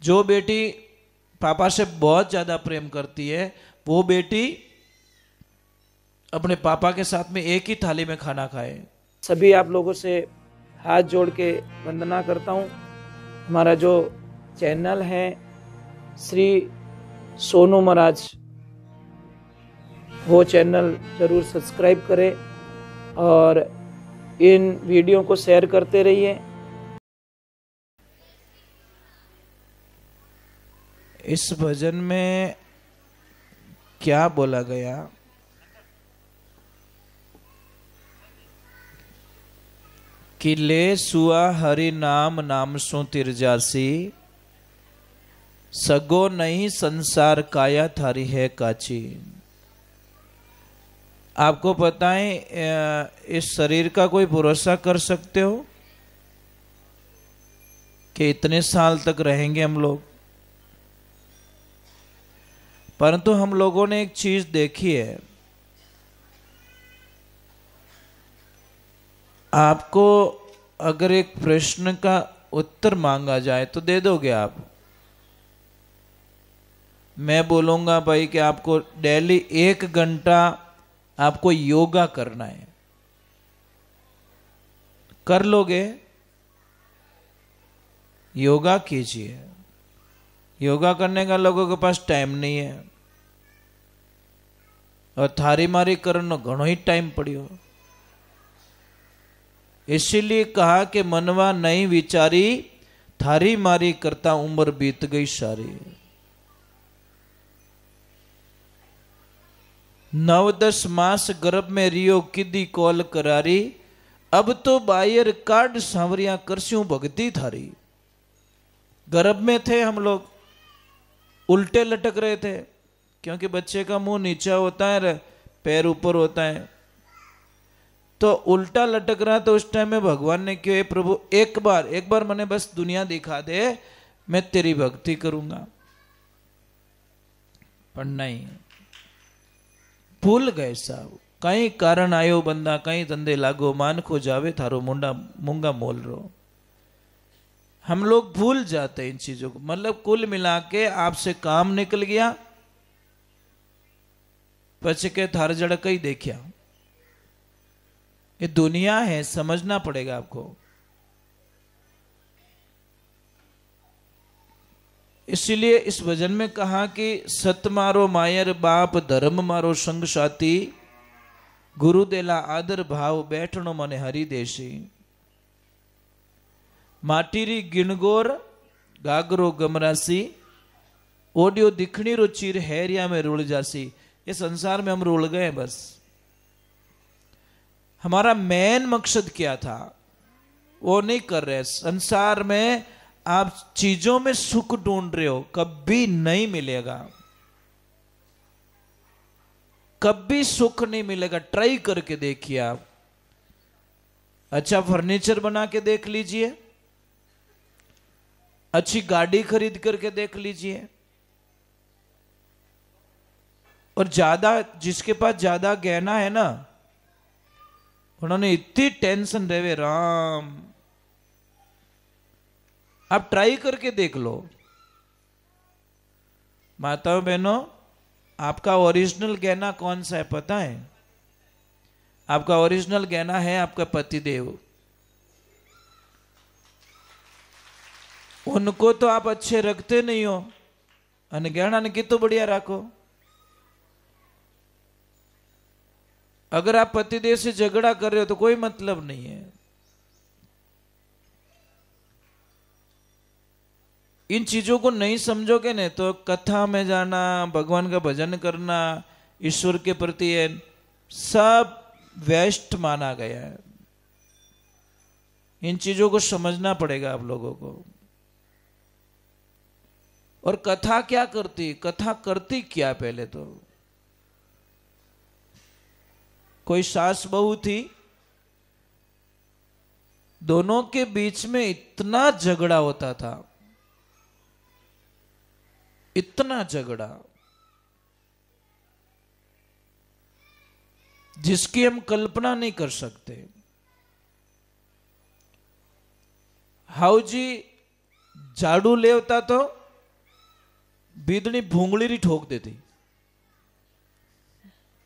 जो बेटी पापा से बहुत ज्यादा प्रेम करती है वो बेटी अपने पापा के साथ में एक ही थाली में खाना खाए। सभी आप लोगों से हाथ जोड़ के वंदना करता हूँ। हमारा जो चैनल है श्री सोनू महाराज, वो चैनल जरूर सब्सक्राइब करें और इन वीडियो को शेयर करते रहिए। इस भजन में क्या बोला गया? कि ले सुआ हरि नाम नाम सो तिरजासी, सगो नहीं संसार काया थारी है काची। आपको पता है इस शरीर का कोई भरोसा कर सकते हो कि इतने साल तक रहेंगे हम लोग? परंतु हम लोगों ने एक चीज देखी है, आपको अगर एक प्रश्न का उत्तर मांगा जाए तो दे दोगे आप? मैं बोलूंगा भाई कि आपको डेली 1 घंटा आपको योगा करना है, कर लोगे? योगा कीजिए। योगा करने का लोगों के पास टाइम नहीं है और थारी मारी करनो घणो ही टाइम पड़ियो। इसीलिए कहा कि मनवा नहीं विचारी, थारी मारी करता उम्र बीत गई सारी। 9-10 मास गर्भ में रियो किदी कोल करारी, अब तो बायर काट सांवरियां करस्यूं भगती थारी। गर्भ में थे हम लोग, उल्टे लटक रहे थे क्योंकि बच्चे का मुंह नीचा होता है, पैर ऊपर होता है, तो उल्टा लटक रहा। तो उस टाइम में भगवान ने क्यों, प्रभु एक बार मैंने बस दुनिया दिखा दे, मैं तेरी भक्ति करूंगा। पर नहीं, भूल गए साहब। कई कारण आयो बंदा कई धंधे लागो, मान खो जावे थारो मुंडा मूंगा मोल रो। हम लोग भूल जाते हैं इन चीजों को। मतलब कुल मिला के आपसे काम निकल गया, पछ के थार जड़क ही देखिया। ये दुनिया है, समझना पड़ेगा आपको। इसीलिए इस भजन में कहा कि सत मारो मायर बाप, धर्म मारो संग साथी, गुरु देला आदर भाव, बैठनो मने हरि देशी। माटीरी गिणगोर गागरो गमरासी, ओडियो दिखनी रो चीर हैरिया में रुल जासी। ये संसार में हम रुल गए बस। हमारा मेन मकसद क्या था वो नहीं कर रहे। संसार में आप चीजों में सुख ढूंढ रहे हो, कभी नहीं मिलेगा, कभी सुख नहीं मिलेगा। ट्राई करके देखिए आप। अच्छा फर्नीचर बना के देख लीजिए, अच्छी गाड़ी खरीद करके देख लीजिए, और ज्यादा जिसके पास ज्यादा गहना है ना, उन्होंने इतनी टेंशन रहे राम। आप ट्राई करके देख लो। माताओं बहनों, आपका ओरिजिनल गहना कौन सा है पता है? आपका ओरिजिनल गहना है आपका पतिदेव। उनको तो आप अच्छे रखते नहीं हो, અને गहना ने कितो बढ़िया रखो। अगर आप पतिदेव से झगड़ा कर रहे हो तो कोई मतलब नहीं है। इन चीजों को नहीं समझोगे ने तो कथा में जाना, भगवान का भजन करना, ईश्वर के प्रति है, सब वेस्ट माना गया है। इन चीजों को समझना पड़ेगा आप लोगों को। और कथा क्या करती, कथा करती क्या? पहले तो कोई सास बहू थी, दोनों के बीच में इतना झगड़ा होता था, इतना झगड़ा जिसकी हम कल्पना नहीं कर सकते। हाउ जी झाड़ू लेवता तो बीदनी भूंगली री ठोक देती।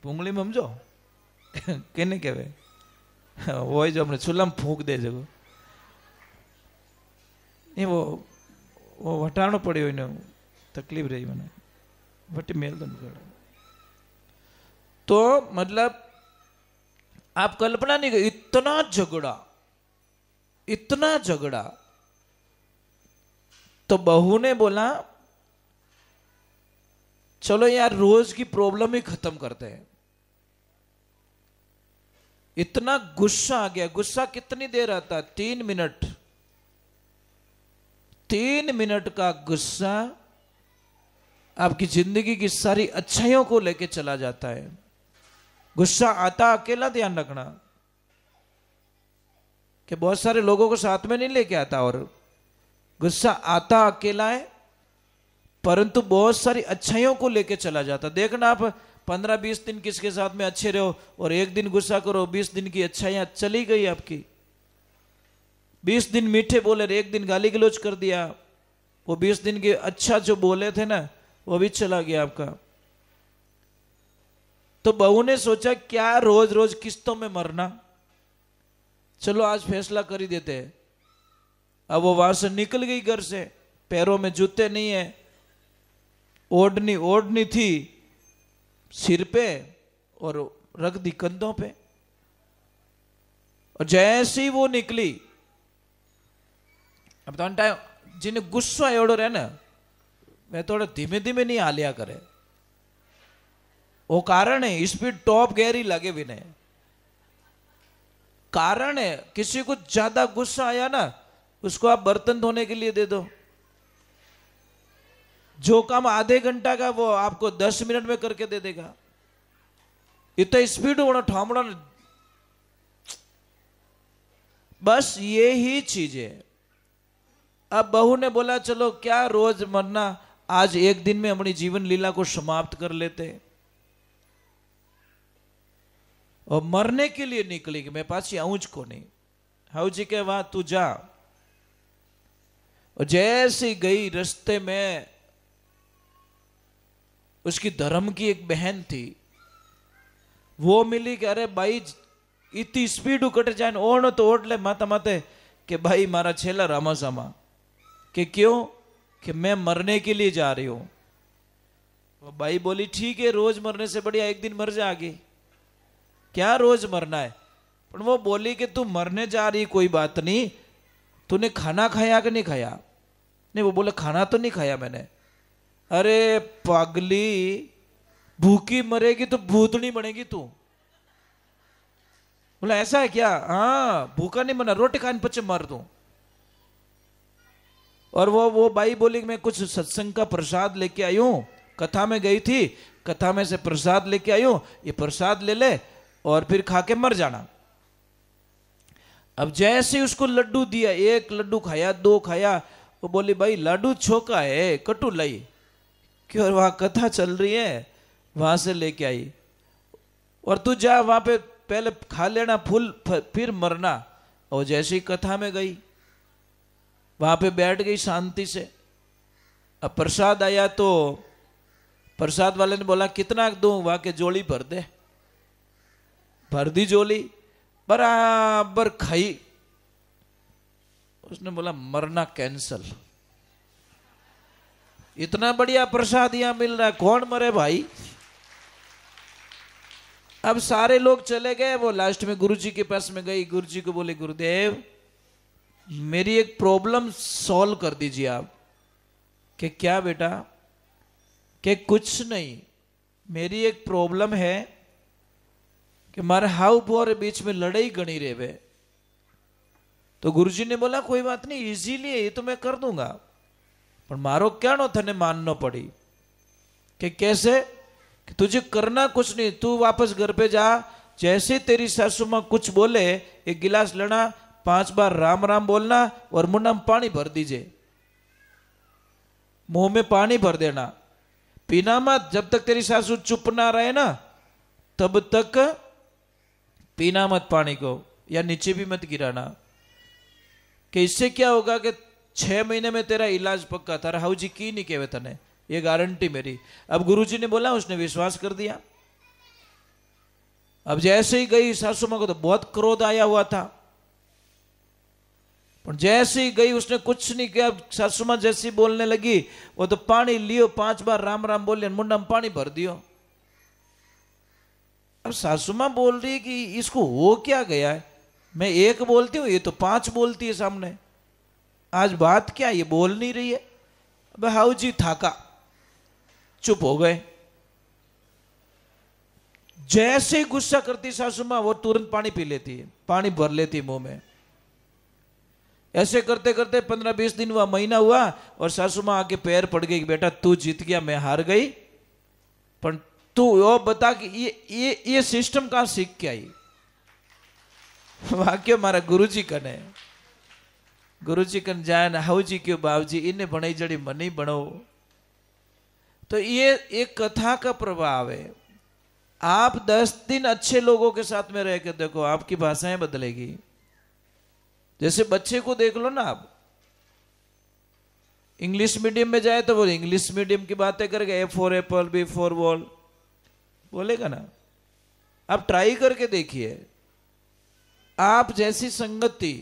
भूंगली में समझो कहने कहवे वो जो हमने चूल्हा में फूंक दे जगो नहीं वो हटानो पड़े हुई तकलीफ रही मैंने वटी मेल तो मतलब आप कल्पना नहीं कर, इतना झगड़ा। तो बहू ने बोला चलो यार रोज की प्रॉब्लम ही खत्म करते हैं। इतना गुस्सा आ गया। गुस्सा कितनी देर आता? 3 मिनट। 3 मिनट का गुस्सा आपकी जिंदगी की सारी अच्छाइयों को लेके चला जाता है। गुस्सा आता अकेला, ध्यान रखना कि बहुत सारे लोगों को साथ में नहीं लेके आता। और गुस्सा आता अकेला है परंतु बहुत सारी अच्छाइयों को लेके चला जाता। देखना आप 15-20 दिन किसके साथ में अच्छे रहो और एक दिन गुस्सा करो, 20 दिन की अच्छाइयां चली गई आपकी। 20 दिन मीठे बोले, एक दिन गाली गलौज कर दिया, वो 20 दिन के अच्छा जो बोले थे ना वो भी चला गया आपका। तो बहू ने सोचा क्या रोज रोज किस्तों में मरना, चलो आज फैसला कर ही देते हैं। अब वो वहां से निकल गई घर से, पैरों में जूते नहीं है, ओढ़नी थी सिर पे और रख दी कंधों पे। और जैसे ही वो निकली, अब तो टाइम जिन्हें गुस्सा एवड़ो रहे ना वे थोड़ा धीमे धीमे नहीं हालिया करे। वो कारण है स्पीड टॉप गियर ही लगे भी नहीं। कारण है किसी को ज्यादा गुस्सा आया ना उसको आप बर्तन धोने के लिए दे दो, जो काम आधे घंटा का वो आपको 10 मिनट में करके दे देगा। इतना स्पीड होना ठामड़ा। बस ये ही चीज है। अब बहू ने बोला चलो क्या रोज मरना, आज एक दिन में अपनी जीवन लीला को समाप्त कर लेते। और मरने के लिए निकली कि मैं पासी आऊंच को नहीं। हाउ जी के वहां तू जा। और जैसे गई रास्ते में उसकी धर्म की एक बहन थी, वो मिली कि अरे भाई इतनी स्पीड कट जाए ओढ़ तो ओढ़ ले माता माते कि भाई मारा छेला रामा सामा कि क्यों कि मैं मरने के लिए जा रही हूं। वो भाई बोली ठीक है रोज मरने से बढ़िया एक दिन मर जाएगी, क्या रोज मरना है। पर वो बोली कि तू मरने जा रही कोई बात नहीं, तूने खाना खाया कि नहीं खाया? नहीं, वो बोले खाना तो नहीं खाया मैंने। अरे पागली भूखी मरेगी तो भूतनी बनेगी तू। बोला ऐसा है क्या? हाँ भूखा नहीं मरना, रोटी खाने पचे मर दूं। और वो भाई बोली मैं कुछ सत्संग का प्रसाद लेके आई हूं, कथा में गई थी, कथा में से प्रसाद लेके आई हूं, ये प्रसाद ले ले और फिर खा के मर जाना। अब जैसे उसको लड्डू दिया, एक लड्डू खाया, 2 खाया, वो बोली भाई लड्डू छोका है कटु लाई क्यों, और वहां कथा चल रही है वहां से लेके आई। और तू जा वहां पे पहले खा लेना फूल फिर मरना। और जैसे ही कथा में गई वहां पे बैठ गई शांति से। अब प्रसाद आया तो प्रसाद वाले ने बोला कितना दूं? वहां के जोड़ी भर दे। भर दी जोली, बराबर खाई। उसने बोला मरना कैंसल। इतना बढ़िया प्रसाद यहां मिल रहा है, कौन मरे भाई। अब सारे लोग चले गए, वो लास्ट में गुरुजी के पास में गई। गुरुजी को बोले गुरुदेव मेरी एक प्रॉब्लम सॉल्व कर दीजिए आप। कि क्या बेटा? कि कुछ नहीं, मेरी एक प्रॉब्लम है कि मारे हाउ पुअर बीच में लड़ाई गणी रेवे। तो गुरुजी ने बोला कोई बात नहीं, इजीली है ये तो मैं कर दूंगा, पर मारो क्या नो थने मानना पड़ी। कि कैसे? कि तुझे करना कुछ नहीं, तू वापस घर पे जा, जैसे तेरी सासू मां कुछ बोले एक गिलास लेना, 5 बार राम राम बोलना और मुंह में पानी भर दीजिए, मुंह में पानी भर देना, पीना मत। जब तक तेरी सासू चुप ना रहे ना तब तक पीना मत पानी को, या नीचे भी मत गिराना। कि इससे क्या होगा कि 6 महीने में तेरा इलाज पक्का। तारा हाउ जी की नहीं कहवे तने, ये गारंटी मेरी। अब गुरुजी ने बोला, उसने विश्वास कर दिया। अब जैसे ही गई सासू मां को तो बहुत क्रोध आया हुआ था, पर जैसे ही गई उसने कुछ नहीं किया। सासू मां जैसी बोलने लगी, वो तो पानी लियो, 5 बार राम राम बोले, मुंडा में पानी भर दियो। अब सासू मां बोल रही है कि इसको हो क्या गया है, मैं एक बोलती हूँ, ये तो 5 बोलती है सामने, आज बात क्या, ये बोल नहीं रही है। अब हाउ जी थाका, चुप हो गए। जैसे ही गुस्सा करती सासू मां, वो तुरंत पानी पी लेती है, पानी भर लेती है मुंह में। ऐसे करते करते 15-20 दिन हुआ, महीना हुआ, और सासू मां आके पैर पड़ गई कि बेटा तू जीत गया, मैं हार गई, पर तू वो बता कि ये सिस्टम कहां सीख के आई। वाक्य मारा गुरुजी कने, गुरुजी कन जाए ना, हाउ जी क्यों बाबू जी, इन्हें बणाई जड़ी मन ही बनो। तो ये एक कथा का प्रभाव है। आप 10 दिन अच्छे लोगों के साथ में रह के देखो, आपकी भाषाएं बदलेगी। जैसे बच्चे को देख लो ना, आप इंग्लिश मीडियम में जाए तो वो इंग्लिश मीडियम की बातें करेगा, A for apple, B for ball बोलेगा ना। आप ट्राई करके देखिए, आप जैसी संगति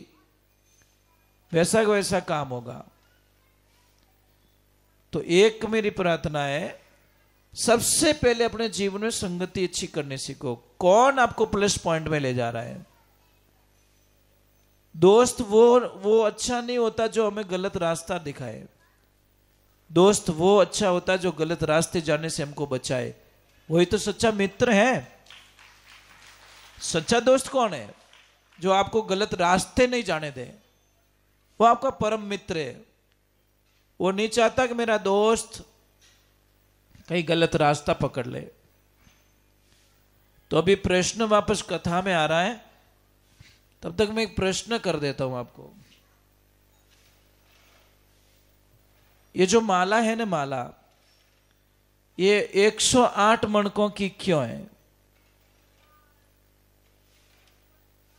वैसा वैसा काम होगा। तो एक मेरी प्रार्थना है, सबसे पहले अपने जीवन में संगति अच्छी करने सीखो। कौन आपको प्लस पॉइंट में ले जा रहा है? दोस्त वो अच्छा नहीं होता जो हमें गलत रास्ता दिखाए। दोस्त वो अच्छा होता है जो गलत रास्ते जाने से हमको बचाए। वही तो सच्चा मित्र है। सच्चा दोस्त कौन है? जो आपको गलत रास्ते नहीं जाने दे, वो आपका परम मित्र है। वो नहीं चाहता कि मेरा दोस्त कहीं गलत रास्ता पकड़ ले। तो अभी प्रश्न वापस कथा में आ रहा है, तब तक मैं एक प्रश्न कर देता हूं आपको। ये जो माला है ना, माला ये 108 मणकों की क्यों है?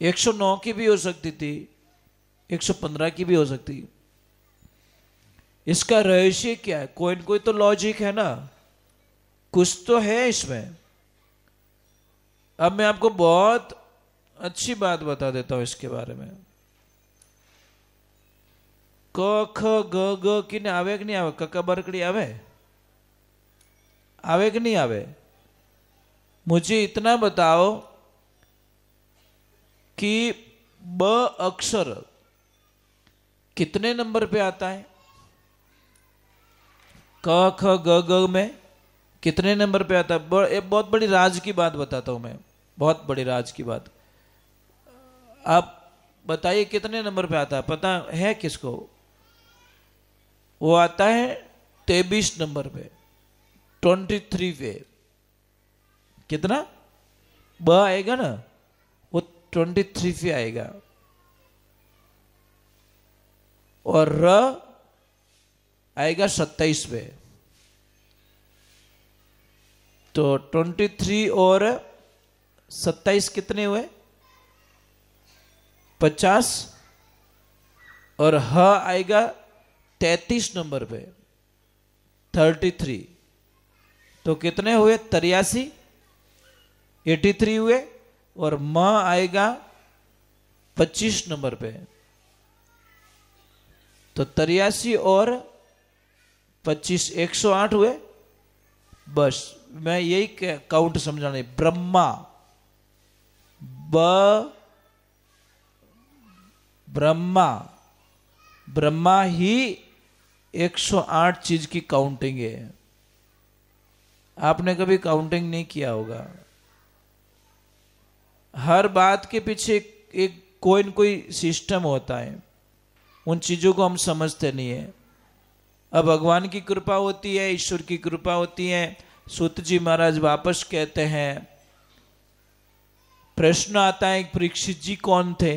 109 की भी हो सकती थी, 115 की भी हो सकती। इसका रहस्य क्या है? कोई तो लॉजिक है ना, कुछ तो है इसमें। अब मैं आपको बहुत अच्छी बात बता देता हूं इसके बारे में। क ख ग ग की ने आवे कि नहीं आवे? कका बरकड़ी आवे? आवे कि नहीं आवे? मुझे इतना बताओ कि ब अक्षर कितने नंबर पे आता है? क ख ग ग में कितने नंबर पे आता है? एक बहुत बड़ी राज की बात बताता हूं मैं, बहुत बड़ी राज की बात। आप बताइए कितने नंबर पे आता है? पता है किसको? वो आता है 23 नंबर पे, 23 पे। कितना ब आएगा ना, वो 23 पे आएगा। और र आएगा 27 पे। तो 23 और 27 कितने हुए? 50। और ह आएगा 33 नंबर पे, 33। तो कितने हुए? 83, 83 हुए। और म आएगा 25 नंबर पे। तो 83 और 25, 108 हुए। बस मैं यही काउंट समझाने। ब्रह्मा, ब्रह्मा ही 108 चीज की काउंटिंग है। आपने कभी काउंटिंग नहीं किया होगा। हर बात के पीछे एक कोई न कोई सिस्टम होता है, उन चीजों को हम समझते नहीं है। अब भगवान की कृपा होती है, ईश्वर की कृपा होती है। सूत जी महाराज वापस कहते हैं, प्रश्न आता है परीक्षित जी कौन थे,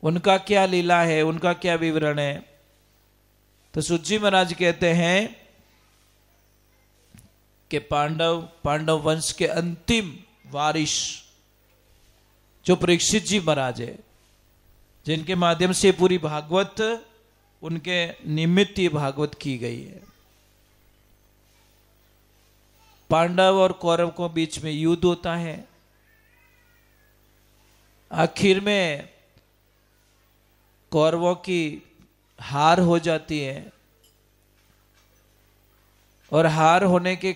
उनका क्या लीला है, उनका क्या विवरण है? तो सूत जी महाराज कहते हैं कि पांडव वंश के अंतिम वारिस जो परीक्षित जी महाराज है, जिनके माध्यम से पूरी भागवत उनके निमित्त ये भागवत की गई है। पांडव और कौरव को बीच में युद्ध होता है, आखिर में कौरवों की हार हो जाती है और हार होने के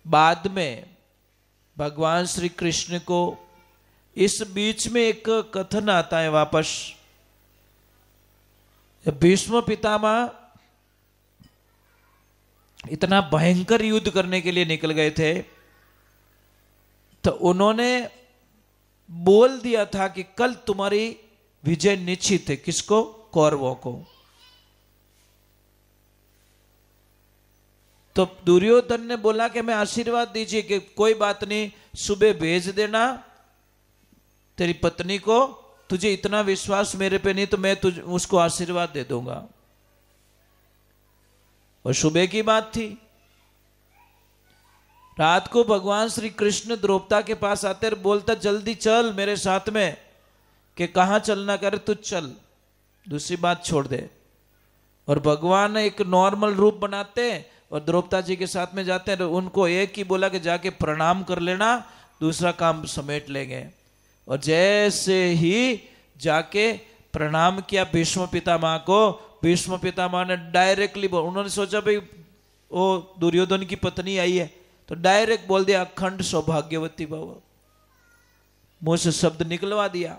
बाद में भगवान श्री कृष्ण को इस बीच में एक कथन आता है वापस। भीष्म पितामह इतना भयंकर युद्ध करने के लिए निकल गए थे, तो उन्होंने बोल दिया था कि कल तुम्हारी विजय निश्चित है। किसको? कौरवों को। तो दुर्योधन ने बोला कि मैं आशीर्वाद दीजिए कि कोई बात नहीं, सुबह भेज देना तेरी पत्नी को, तुझे इतना विश्वास मेरे पे नहीं तो मैं तुझे उसको आशीर्वाद दे दूंगा। और सुबह की बात थी। रात को भगवान श्री कृष्ण द्रौपदा के पास आते और बोलता जल्दी चल मेरे साथ में, कि कहां चलना करे तू चल, दूसरी बात छोड़ दे। और भगवान एक नॉर्मल रूप बनाते हैं और द्रौपदा जी के साथ में जाते हैं। उनको एक ही बोला कि जाके प्रणाम कर लेना, दूसरा काम समेट लेंगे। और जैसे ही जाके प्रणाम किया भीष्म पितामह को, भीष्म पितामह ने डायरेक्टली उन्होंने सोचा भाई वो दुर्योधन की पत्नी आई है, तो डायरेक्ट बोल दिया अखंड सौभाग्यवती भव, मुंह से शब्द निकलवा दिया।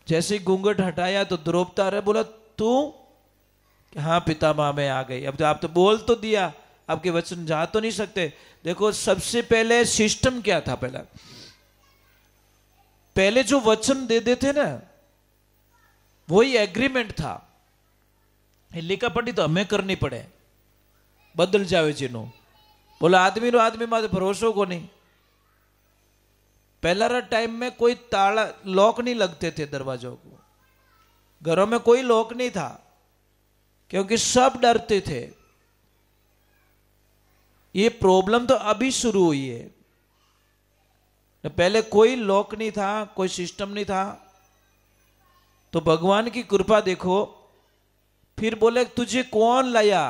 जैसे ही घूंघट हटाया तो द्रौपदा रे बोला तू? हाँ पितामह मैं आ गई। अब तो आप तो बोल तो दिया, आपके वचन जा तो नहीं सकते। देखो सबसे पहले सिस्टम क्या था, पहले जो वचन दे देते ना वही एग्रीमेंट था। लिखा पड़ी तो हमें करनी पड़े, बदल जावे जिनो। बोला आदमी रो आदमी माते भरोसो को नहीं। पहला टाइम में कोई ताला लॉक नहीं लगते थे दरवाजों को, घरों में कोई लॉक नहीं था क्योंकि सब डरते थे। ये प्रॉब्लम तो अभी शुरू हुई है, पहले कोई लॉक नहीं था, कोई सिस्टम नहीं था। तो भगवान की कृपा देखो। फिर बोले तुझे कौन लाया?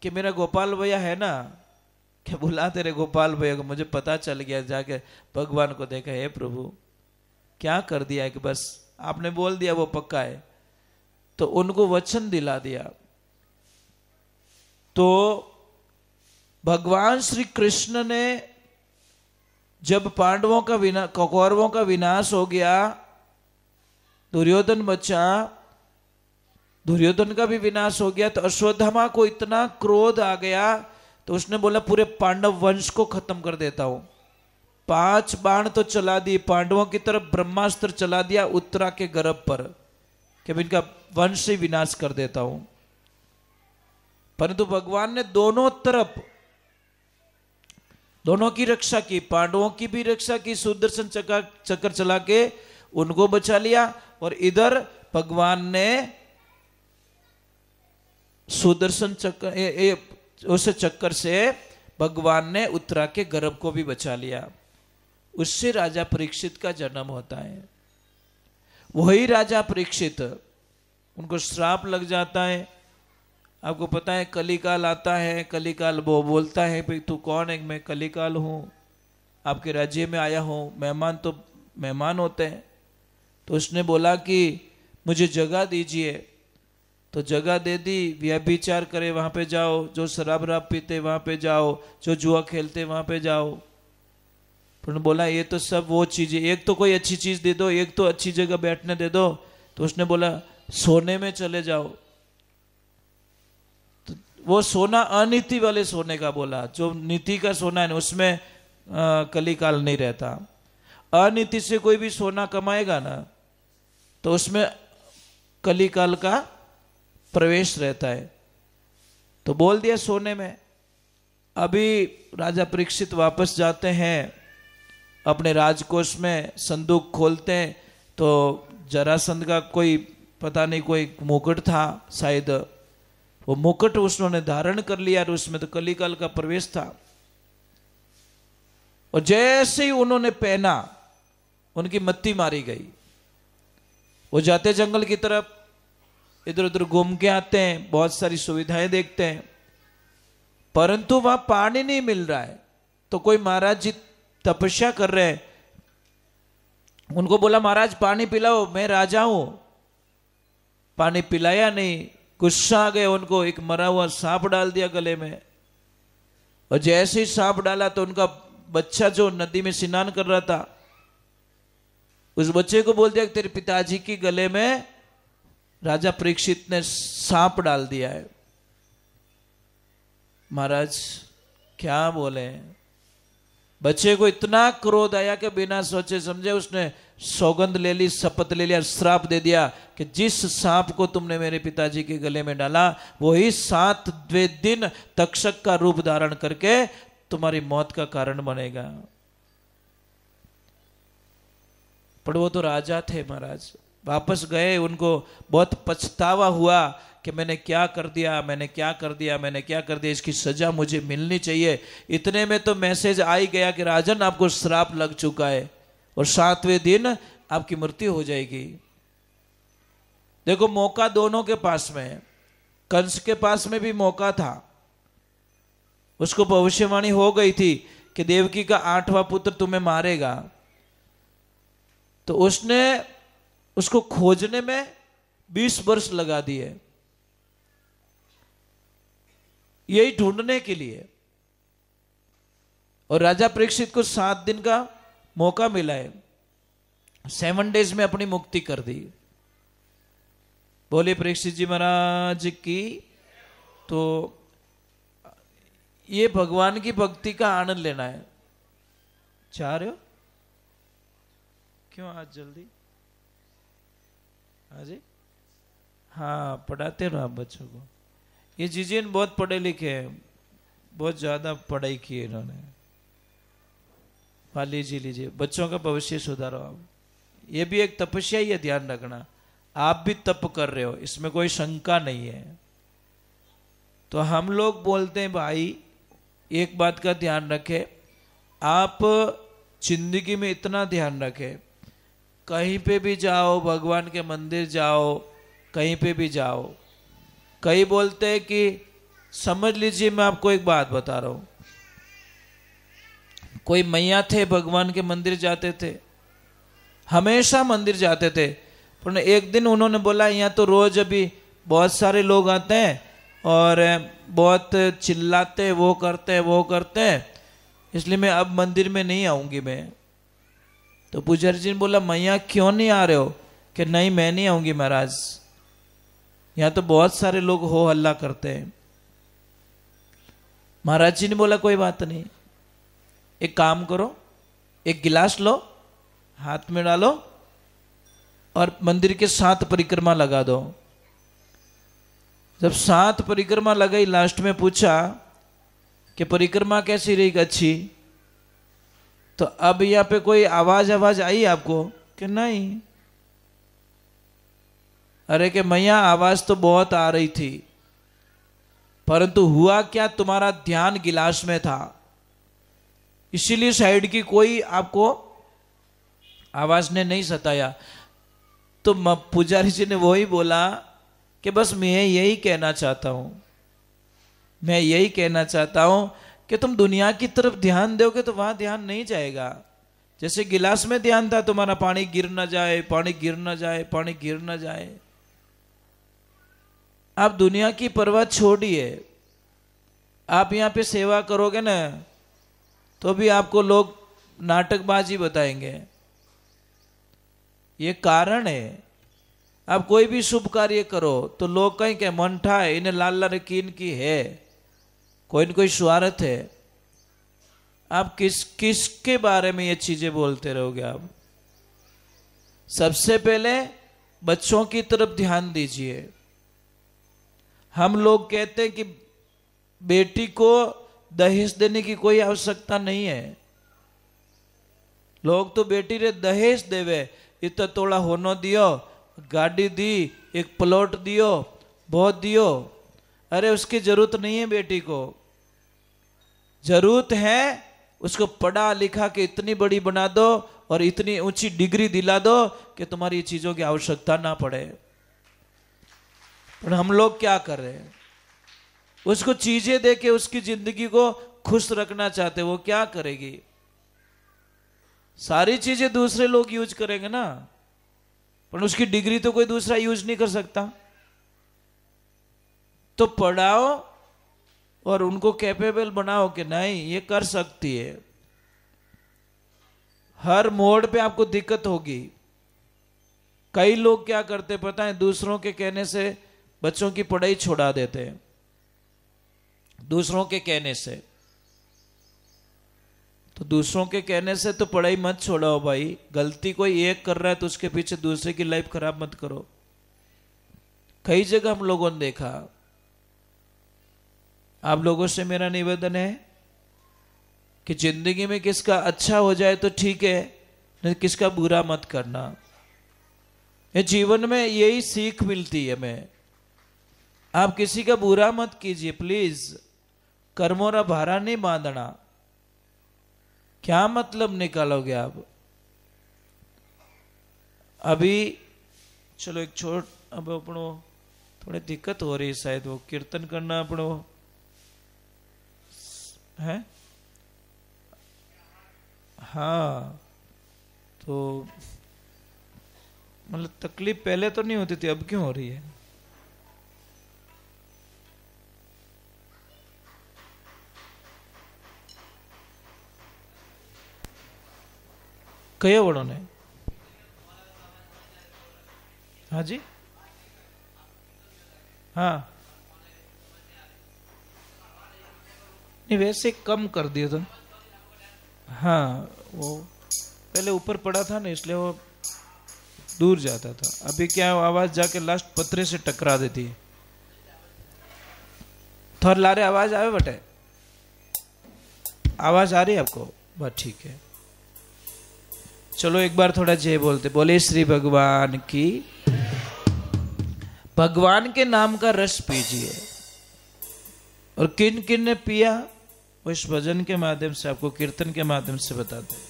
कि मेरा गोपाल भैया है ना। क्या बोला तेरे गोपाल भैया को? मुझे पता चल गया। जाके भगवान को देखा, हे प्रभु क्या कर दिया है कि बस आपने बोल दिया वो पक्का है। तो उनको वचन दिला दिया। तो भगवान श्री कृष्ण ने जब पांडवों का कौरवों का विनाश हो गया, दुर्योधन बचा, दुर्योधन का भी विनाश हो गया, तो अश्वत्थामा को इतना क्रोध आ गया तो उसने बोला पूरे पांडव वंश को खत्म कर देता हूं। 5 बाण तो चला दिए पांडवों की तरफ, ब्रह्मास्त्र चला दिया उत्तरा के गर्भ पर कि मैं इनका वंश से विनाश कर देता हूं। परंतु भगवान ने दोनों तरफ दोनों की रक्षा की, पांडवों की भी रक्षा की, सुदर्शन चक्कर चला के उनको बचा लिया। और इधर भगवान ने सुदर्शन चक्कर उस चक्कर से भगवान ने उत्तरा के गर्भ को भी बचा लिया। उससे राजा परीक्षित का जन्म होता है। वही राजा परीक्षित, उनको श्राप लग जाता है। आपको पता है कलिकाल आता है, कलिकाल वो बोलता है भाई तू कौन है? मैं कलिकाल हूँ, आपके राज्य में आया हूँ। मेहमान तो मेहमान होते हैं। तो उसने बोला कि मुझे जगह दीजिए, तो जगह दे दी। व्यभिचार करे वहाँ पे जाओ, जो शराब वराब पीते वहाँ पे जाओ, जो जुआ खेलते वहाँ पे जाओ। पर बोला ये तो सब वो चीज़ें, एक तो कोई अच्छी चीज़ दे दो, एक तो अच्छी जगह बैठने दे दो। तो उसने बोला सोने में चले जाओ। तो वो सोना अनीति वाले सोने का बोला, जो नीति का सोना है उसमें कलिकाल नहीं रहता। अनीति से कोई भी सोना कमाएगा ना तो उसमें कलिकाल का प्रवेश रहता है। तो बोल दिया सोने में। अभी राजा परीक्षित वापस जाते हैं अपने राजकोष में, संदूक खोलते हैं तो जरासंध का कोई पता नहीं कोई मुकुट था शायद, वो मुकुट उसने धारण कर लिया और उसमें तो कलिकाल का प्रवेश था। और जैसे ही उन्होंने पहना उनकी मत्ती मारी गई। वो जाते जंगल की तरफ, इधर उधर घूम के आते हैं, बहुत सारी सुविधाएं देखते हैं, परंतु वहां पानी नहीं मिल रहा है। तो कोई महाराज जी तपस्या कर रहे हैं, उनको बोला महाराज पानी पिलाओ, मैं राजा हूं। पानी पिलाया नहीं, गुस्सा आ गए उनको, एक मरा हुआ सांप डाल दिया गले में। और जैसे ही सांप डाला तो उनका बच्चा जो नदी में स्नान कर रहा था, उस बच्चे को बोल दिया कि तेरे पिताजी की गले में राजा परीक्षित ने सांप डाल दिया है। महाराज क्या बोले, बच्चे को इतना क्रोध आया कि बिना सोचे समझे उसने सौगंध ले ली, शपथ ले लिया, श्राप दे दिया कि जिस सांप को तुमने मेरे पिताजी के गले में डाला वही 7वें दिन तक्षक का रूप धारण करके तुम्हारी मौत का कारण बनेगा। पर वो तो राजा थे महाराज, वापस गए, उनको बहुत पछतावा हुआ कि मैंने क्या कर दिया, मैंने क्या कर दिया, मैंने क्या कर दिया, इसकी सजा मुझे मिलनी चाहिए। इतने में तो मैसेज आ ही गया कि राजन आपको श्राप लग चुका है और 7वें दिन आपकी मृत्यु हो जाएगी। देखो मौका दोनों के पास में है, कंस के पास में भी मौका था, उसको भविष्यवाणी हो गई थी कि देवकी का 8वां पुत्र तुम्हें मारेगा, तो उसने उसको खोजने में 20 वर्ष लगा दिए, यही ढूंढने के लिए। और राजा परीक्षित को 7 दिन का मौका मिला है, 7 डेज में अपनी मुक्ति कर दी। बोले परीक्षित जी महाराज की। तो ये भगवान की भक्ति का आनंद लेना है। चाह रहे हो क्यों आज जल्दी? हाँ जी, हाँ पढ़ाते रहो आप बच्चों को। ये जिजियन बहुत पढ़े लिखे हैं, बहुत ज्यादा पढ़ाई की है इन्होंने। हाँ लीजिए, बच्चों का भविष्य सुधारो आप। ये भी एक तपस्या ही है, ध्यान रखना। आप भी तप कर रहे हो, इसमें कोई शंका नहीं है। तो हम लोग बोलते हैं भाई एक बात का ध्यान रखें, आप जिंदगी में इतना ध्यान रखें, कहीं पे भी जाओ, भगवान के मंदिर जाओ, कहीं पे भी जाओ, कई बोलते हैं कि समझ लीजिए, मैं आपको एक बात बता रहा हूं, कोई मैया थे भगवान के मंदिर जाते थे, हमेशा मंदिर जाते थे, पर एक दिन उन्होंने बोला यहाँ तो रोज अभी बहुत सारे लोग आते हैं और बहुत चिल्लाते, वो करते हैं, इसलिए मैं अब मंदिर में नहीं आऊंगी मैं। तो पुजारी जी ने बोला मैया क्यों नहीं आ रहे हो? कि नहीं मैं नहीं आऊंगी महाराज, यहाँ तो बहुत सारे लोग हो हल्ला करते हैं। महाराज जी ने बोला कोई बात नहीं, एक काम करो, एक गिलास लो, हाथ में डालो और मंदिर के 7 परिक्रमा लगा दो। जब 7 परिक्रमा लगाई, लास्ट में पूछा कि परिक्रमा कैसी रही? अच्छी। तो अब यहाँ पे कोई आवाज आई आपको? कि नहीं। अरे कि मैया आवाज तो बहुत आ रही थी, परंतु हुआ क्या, तुम्हारा ध्यान गिलास में था, इसीलिए साइड की कोई आपको आवाज ने नहीं सताया। तो पुजारी जी ने वही बोला कि बस मैं यही कहना चाहता हूं, मैं यही कहना चाहता हूं कि तुम दुनिया की तरफ ध्यान दोगे तो वहां ध्यान नहीं जाएगा। जैसे गिलास में ध्यान था तुम्हारा, पानी गिर ना जाए, पानी गिर ना जाए, पानी गिर ना जाए। आप दुनिया की परवाह छोड़िए, आप यहाँ पे सेवा करोगे ना तो भी आपको लोग नाटकबाजी बताएंगे। ये कारण है, आप कोई भी शुभ कार्य करो तो लोग कहीं के मंठा है, इन्हें लाल लाल कीन की है, कोई न कोई स्वार्थ है। आप किसके बारे में ये चीजें बोलते रहोगे? आप सबसे पहले बच्चों की तरफ ध्यान दीजिए। हम लोग कहते हैं कि बेटी को दहेज देने की कोई आवश्यकता नहीं है। लोग तो बेटी रे दहेज देवे, इतना तोड़ा होनो दियो, गाड़ी दी, एक प्लॉट दियो, बहुत दियो। अरे उसकी जरूरत नहीं है बेटी को, जरूरत है उसको पढ़ा लिखा के इतनी बड़ी बना दो और इतनी ऊंची डिग्री दिला दो कि तुम्हारी चीजों की आवश्यकता ना पड़े। पर हम लोग क्या कर रहे हैं, उसको चीजें दे के उसकी जिंदगी को खुश रखना चाहते, वो क्या करेगी? सारी चीजें दूसरे लोग यूज करेंगे ना, पर उसकी डिग्री तो कोई दूसरा यूज नहीं कर सकता। तो पढ़ाओ और उनको कैपेबल बनाओ कि नहीं ये कर सकती है। हर मोड़ पे आपको दिक्कत होगी। कई लोग क्या करते पता है, दूसरों के कहने से बच्चों की पढ़ाई छुड़ा देते हैं, दूसरों के कहने से। तो दूसरों के कहने से तो पढ़ाई मत छोड़ाओ भाई। गलती कोई एक कर रहा है तो उसके पीछे दूसरे की लाइफ खराब मत करो। कई जगह हम लोगों ने देखा। आप लोगों से मेरा निवेदन है कि जिंदगी में किसका अच्छा हो जाए तो ठीक है, नहीं किसका बुरा मत करना। ये जीवन में यही सीख मिलती है हमें। आप किसी का बुरा मत कीजिए प्लीज। कर्मों भारा नहीं बांधना। क्या मतलब निकालोगे आप? अभी चलो एक छोट, अब अपनो थोड़ी दिक्कत हो रही है शायद, वो कीर्तन करना अपनो है। हाँ, तो मतलब तकलीफ पहले तो नहीं होती थी, अब क्यों हो रही है? कया बड़ों ने? हाँ जी, हाँ नहीं वैसे कम कर दिया था। हाँ वो पहले ऊपर पड़ा था ना, इसलिए वो दूर जाता था। अभी क्या आवाज जाके लास्ट पत्रे से टकरा देती है। थोड़ा लारे आवाज आवे बटे, आवाज आ रही है आपको? बस ठीक है। चलो एक बार थोड़ा जय बोलते, बोले श्री भगवान की। भगवान के नाम का रस पीजिए। और किन किन ने पिया वो इस भजन के माध्यम से आपको, कीर्तन के माध्यम से बताते हैं।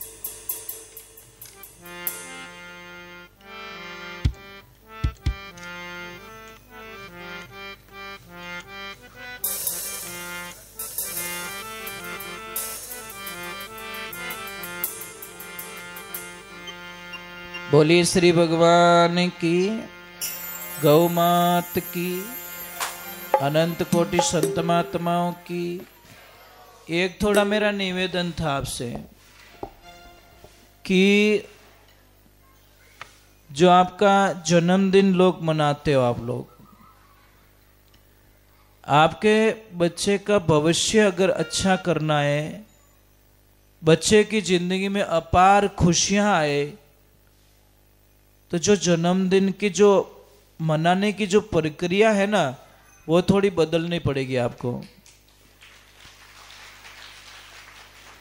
बोलिए श्री भगवान की, गौ मात की, अनंत कोटि संत महात्माओं की। एक थोड़ा मेरा निवेदन था आपसे कि जो आपका जन्मदिन लोग मनाते हो, आप लोग, आपके बच्चे का भविष्य अगर अच्छा करना है, बच्चे की जिंदगी में अपार खुशियां आए, तो जो जन्मदिन की जो मनाने की जो प्रक्रिया है ना, वो थोड़ी बदलनी पड़ेगी आपको।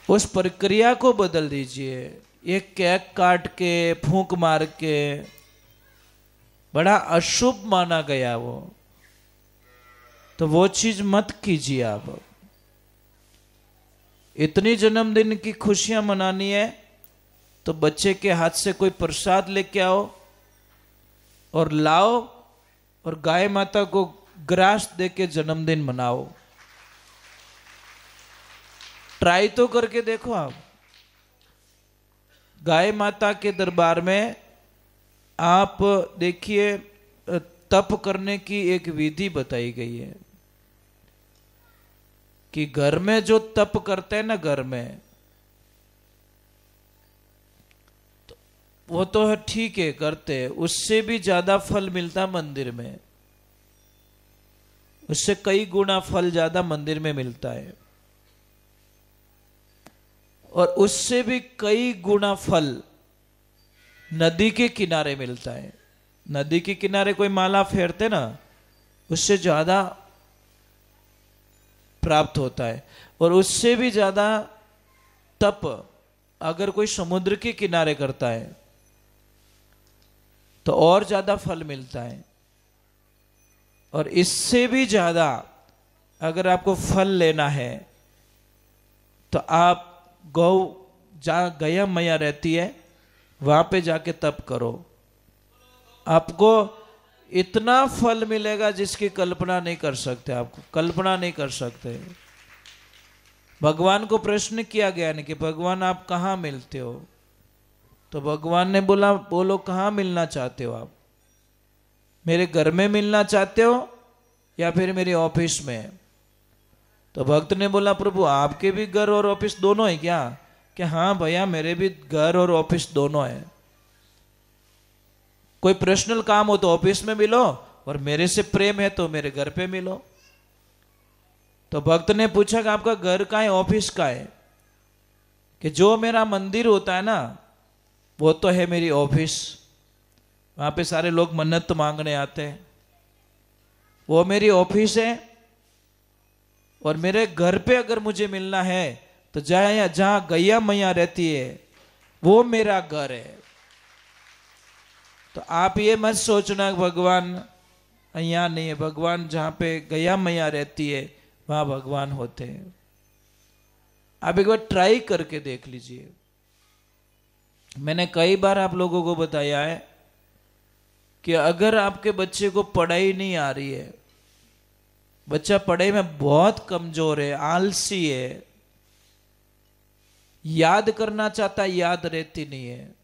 उस प्रक्रिया को बदल दीजिए। ये केक काट के फूंक मार के बड़ा अशुभ माना गया वो, तो वो चीज मत कीजिए आप। इतनी जन्मदिन की खुशियां मनानी है तो बच्चे के हाथ से कोई प्रसाद लेके आओ और लाओ, और गाय माता को ग्रास दे के जन्मदिन मनाओ। ट्राई तो करके देखो आप। गाय माता के दरबार में आप देखिए, तप करने की एक विधि बताई गई है कि घर में जो तप करते हैं ना, घर में, तो वो तो है ठीक है करते, उससे भी ज्यादा फल मिलता मंदिर में। उससे कई गुना फल ज्यादा मंदिर में मिलता है। और उससे भी कई गुना फल नदी के किनारे मिलता है। नदी के किनारे कोई माला फेरते ना, उससे ज्यादा प्राप्त होता है। और उससे भी ज्यादा तप अगर कोई समुद्र के किनारे करता है तो और ज्यादा फल मिलता है। और इससे भी ज्यादा अगर आपको फल लेना है तो आप गौ, जहां गया मैया रहती है वहां पे जाके तप करो। आपको इतना फल मिलेगा जिसकी कल्पना नहीं कर सकते, आपको कल्पना नहीं कर सकते। भगवान को प्रश्न किया गया ना कि भगवान आप कहाँ मिलते हो, तो भगवान ने बोला बोलो कहाँ मिलना चाहते हो आप, मेरे घर में मिलना चाहते हो या फिर मेरे ऑफिस में। तो भक्त ने बोला प्रभु आपके भी घर और ऑफिस दोनों है क्या? कि हाँ भैया मेरे भी घर और ऑफिस दोनों है। कोई पर्सनल काम हो तो ऑफिस में मिलो, और मेरे से प्रेम है तो मेरे घर पे मिलो। तो भक्त ने पूछा कि आपका घर का है ऑफिस का है? कि जो मेरा मंदिर होता है ना वो तो है मेरी ऑफिस, वहां पे सारे लोग मन्नत मांगने आते हैं, वो मेरी ऑफिस है। और मेरे घर पे अगर मुझे मिलना है तो जहां गैया मैया रहती है वो मेरा घर है। तो आप ये मत सोचना भगवान यहाँ नहीं है, भगवान जहां पे गैया मैया रहती है वहां भगवान होते हैं। आप एक बार ट्राई करके देख लीजिए। मैंने कई बार आप लोगों को बताया है कि अगर आपके बच्चे को पढ़ाई नहीं आ रही है, बच्चा पढ़ाई में बहुत कमजोर है, आलसी है, याद करना चाहता है याद रहती नहीं है,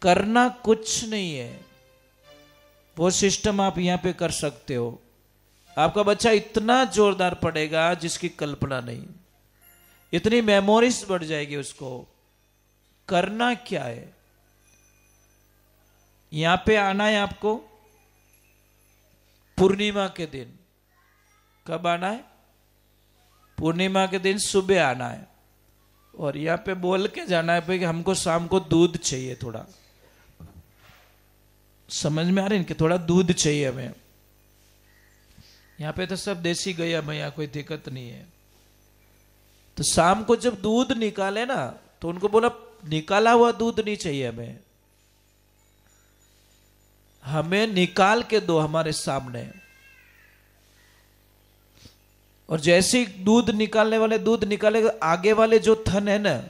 करना कुछ नहीं है, वो सिस्टम आप यहां पे कर सकते हो। आपका बच्चा इतना जोरदार पढ़ेगा जिसकी कल्पना नहीं, इतनी मेमोरीज बढ़ जाएगी उसको। करना क्या है, यहां पे आना है आपको पूर्णिमा के दिन। कब आना है? पूर्णिमा के दिन सुबह आना है, और यहां पे बोल के जाना है कि हमको शाम को दूध चाहिए थोड़ा। समझ में आ रही है कि थोड़ा दूध चाहिए हमें। यहां पे तो सब देसी गया भैया, कोई दिक्कत नहीं है। तो शाम को जब दूध निकाले ना तो उनको बोला निकाला हुआ दूध नहीं चाहिए हमें, हमें निकाल के दो हमारे सामने। और जैसे ही दूध निकालने वाले दूध निकाले, आगे वाले जो थन है ना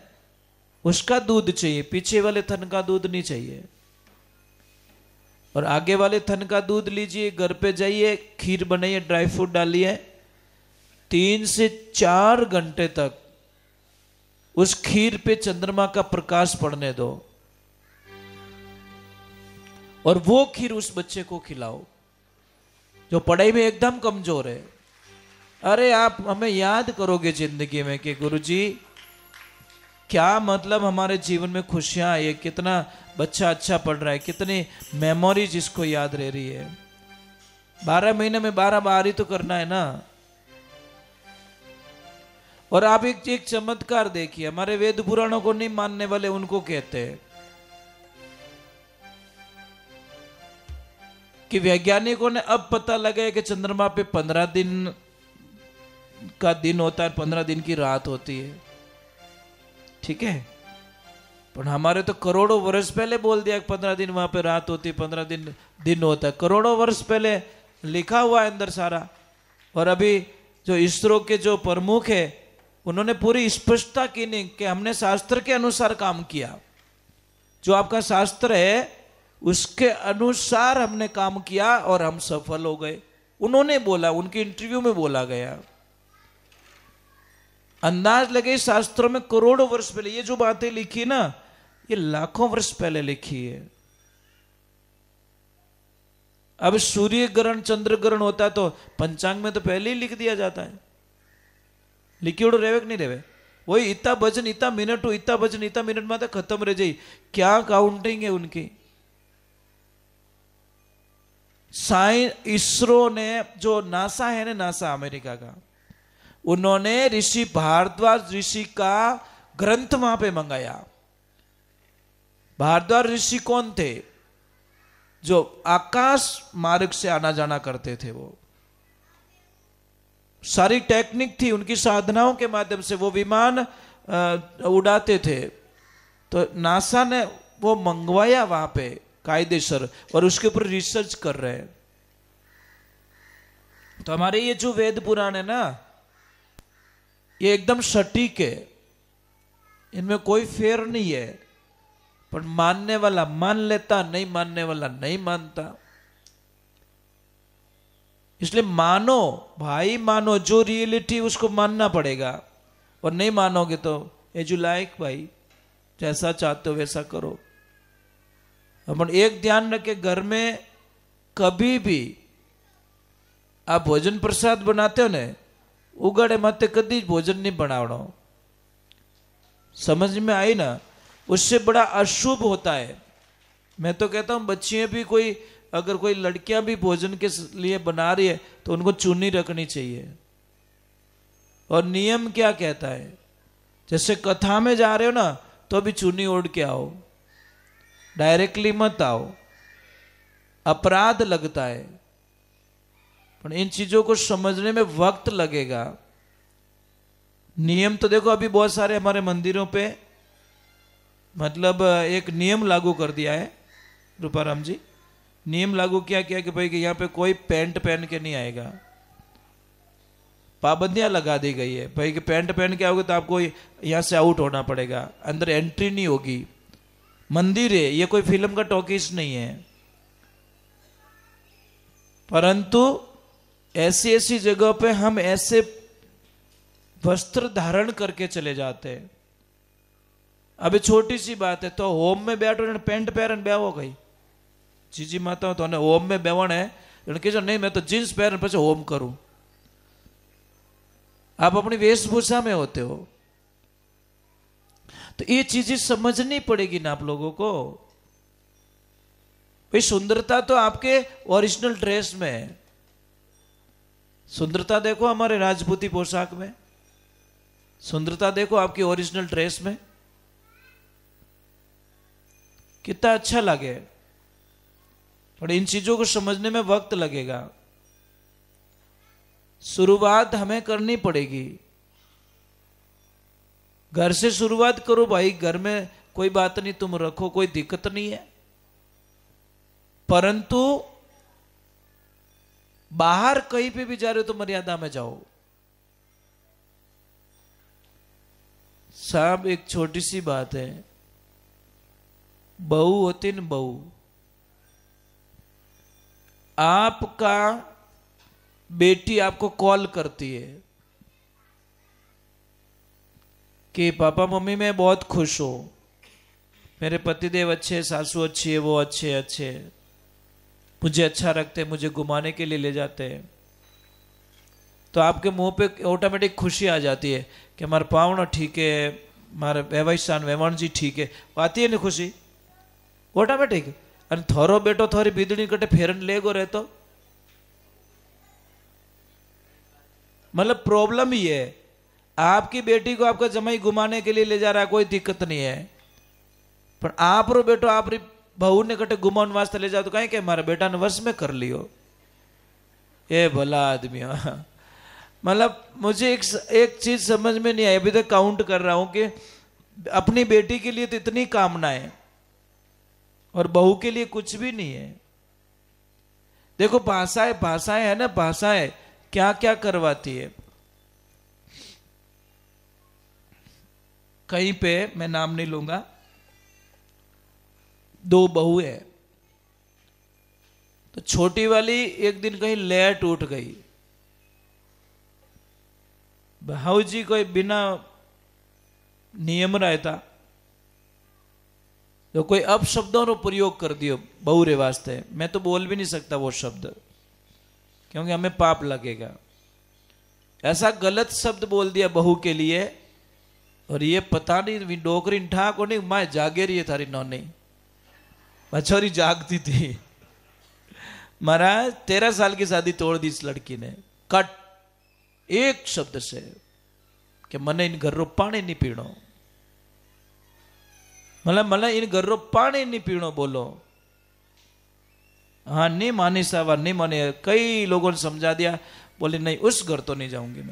उसका दूध चाहिए, पीछे वाले थन का दूध नहीं चाहिए। और आगे वाले थन का दूध लीजिए, घर पे जाइए, खीर बनाइए, ड्राई फ्रूट डालिए, 3 से 4 घंटे तक उस खीर पे चंद्रमा का प्रकाश पड़ने दो, और वो खीर उस बच्चे को खिलाओ जो पढ़ाई में एकदम कमजोर है। अरे आप हमें याद करोगे जिंदगी में कि गुरुजी क्या मतलब हमारे जीवन में खुशियां आई है, कितना बच्चा अच्छा पढ़ रहा है, कितनी मेमोरी जिसको याद रह रही है। 12 महीने में 12 बार ही तो करना है ना। और आप एक चमत्कार देखिए, हमारे वेद पुराणों को नहीं मानने वाले उनको कहते हैं कि वैज्ञानिकों ने अब पता लगा कि चंद्रमा पे 15 दिन का दिन होता है, 15 दिन की रात होती है। ठीक है, पर हमारे तो करोड़ों वर्ष पहले बोल दिया कि 15 दिन वहां पे रात होती है, 15 दिन दिन होता है। करोड़ों वर्ष पहले लिखा हुआ है अंदर सारा। और अभी जो इसरो के जो प्रमुख है उन्होंने पूरी स्पष्टता की नहीं कि हमने शास्त्र के अनुसार काम किया, जो आपका शास्त्र है उसके अनुसार हमने काम किया और हम सफल हो गए। उन्होंने बोला, उनके इंटरव्यू में बोला गया। अंदाज लगे शास्त्रों में करोड़ों वर्ष पहले ये जो बातें लिखी ना, ये लाखों वर्ष पहले लिखी है। अब सूर्य ग्रहण चंद्र ग्रहण होता है तो पंचांग में तो पहले ही लिख दिया जाता है, लिखी उड़ो रेवे कि नहीं रेवे, वही इतना भजन इतना मिनट हो, इतना भजन इतना मिनट में तो खत्म रह जाए। क्या काउंटिंग है उनकी। इसरो ने जो नासा है ना, नासा अमेरिका का, उन्होंने ऋषि भारद्वाज ऋषि का ग्रंथ वहां पे मंगाया। भारद्वाज ऋषि कौन थे? जो आकाश मार्ग से आना जाना करते थे। वो सारी टेक्निक थी उनकी, साधनाओं के माध्यम से वो विमान उड़ाते थे। तो नासा ने वो मंगवाया वहां पे कायदेसर, और उसके ऊपर रिसर्च कर रहे हैं। तो हमारे ये जो वेद पुराण है ना, ये एकदम सटीक है, इनमें कोई फेर नहीं है। पर मानने वाला मान लेता, नहीं मानने वाला नहीं मानता। इसलिए मानो भाई, मानो जो रियलिटी उसको मानना पड़ेगा, और नहीं मानोगे तो एज यू लाइक भाई, जैसा चाहते हो वैसा करो। अपन एक ध्यान रखे, घर में कभी भी आप भोजन प्रसाद बनाते हो ने, उगाड़े माते कभी भोजन नहीं बनावड़ो। समझ में आई ना? उससे बड़ा अशुभ होता है। मैं तो कहता हूं बच्चियां भी, कोई अगर कोई लड़कियां भी भोजन के लिए बना रही है तो उनको चुन्नी रखनी चाहिए। और नियम क्या कहता है, जैसे कथा में जा रहे हो ना तो भी चुन्नी ओढ़ के आओ, डायरेक्टली मत आओ, अपराध लगता है। पर इन चीजों को समझने में वक्त लगेगा। नियम तो देखो अभी बहुत सारे हमारे मंदिरों पे मतलब एक नियम लागू कर दिया है रूपाराम जी। नियम लागू किया कि भाई कि यहाँ पे कोई पैंट पहन के नहीं आएगा। पाबंदियां लगा दी गई है भाई कि पैंट पहन के आओगे तो आपको यहाँ से आउट होना पड़ेगा, अंदर एंट्री नहीं होगी। मंदिर है ये, कोई फिल्म का टॉकीज नहीं है। परंतु ऐसी ऐसी जगह पे हम ऐसे वस्त्र धारण करके चले जाते हैं। अभी छोटी सी बात है, तो होम में बैठो पेंट पहन बेवो गई जीजी माता तो होम में बेवण है, कहो नहीं मैं तो जींस पहन पे होम करूं। आप अपनी वेशभूषा में होते हो, तो ये चीजें समझनी पड़ेगी ना आप लोगों को। भाई सुंदरता तो आपके ओरिजिनल ड्रेस में है। सुंदरता देखो हमारे राजपूती पोशाक में, सुंदरता देखो आपकी ओरिजिनल ड्रेस में, कितना अच्छा लगे। पर इन चीजों को समझने में वक्त लगेगा। शुरुआत हमें करनी पड़ेगी, घर से शुरुआत करो भाई। घर में कोई बात नहीं, तुम रखो, कोई दिक्कत नहीं है। परंतु बाहर कहीं पे भी जा रहे हो तो मर्यादा में जाओ। साहब एक छोटी सी बात है, बहू होती न बहू, आपका बेटी आपको कॉल करती है कि पापा मम्मी मैं बहुत खुश हूं, मेरे पतिदेव अच्छे, सासू अच्छी है, वो अच्छे अच्छे, मुझे अच्छा रखते, मुझे घुमाने के लिए ले जाते हैं। तो आपके मुंह पे ऑटोमेटिक खुशी आ जाती है कि हमारा पावना ठीक है, हमारे व्यवसाय वेवण जी ठीक है, आती है ना खुशी ऑटोमेटिक। और थोरो बेटो थोड़ी बीदड़ी कटे फेरन ले गो रहे तो मतलब प्रॉब्लम ही है। आपकी बेटी को आपका जमाई घुमाने के लिए ले जा रहा है, कोई दिक्कत नहीं है। पर आप रो बेटो आप बहू ने कटे घुमाने वास्ते ले जाओ तो कहीं के हमारे बेटा ने वश में कर लियो। ये भला आदमी। मतलब मुझे एक चीज समझ में नहीं आई, अभी तक काउंट कर रहा हूं कि अपनी बेटी के लिए तो इतनी कामनाएं और बहू के लिए कुछ भी नहीं है। देखो भाषाएं है ना, भाषाएं क्या क्या करवाती है। कहीं पे मैं नाम नहीं लूंगा, दो बहू है, तो छोटी वाली एक दिन कहीं लेट उठ गई। भाऊ जी कोई बिना नियम रहता तो कोई अपशब्दों नो प्रयोग कर दियो बहू रे वास्ते। मैं तो बोल भी नहीं सकता वो शब्द, क्योंकि हमें पाप लगेगा। ऐसा गलत शब्द बोल दिया बहू के लिए, और ये पता नहीं डोकरी ठा को नहीं, माँ जागे रही है थारी नौनी, बछौरी जागती थी। महाराज 13 साल की शादी तोड़ दी इस लड़की ने, कट एक शब्द से कि मने इन घर रो पानी नहीं पीणो, मतलब मने इन घर रो पानी नहीं पीणो बोलो। हाँ नहीं मानी सावा नहीं माने, कई लोगों ने समझा दिया, बोले नहीं उस घर तो नहीं जाऊंगी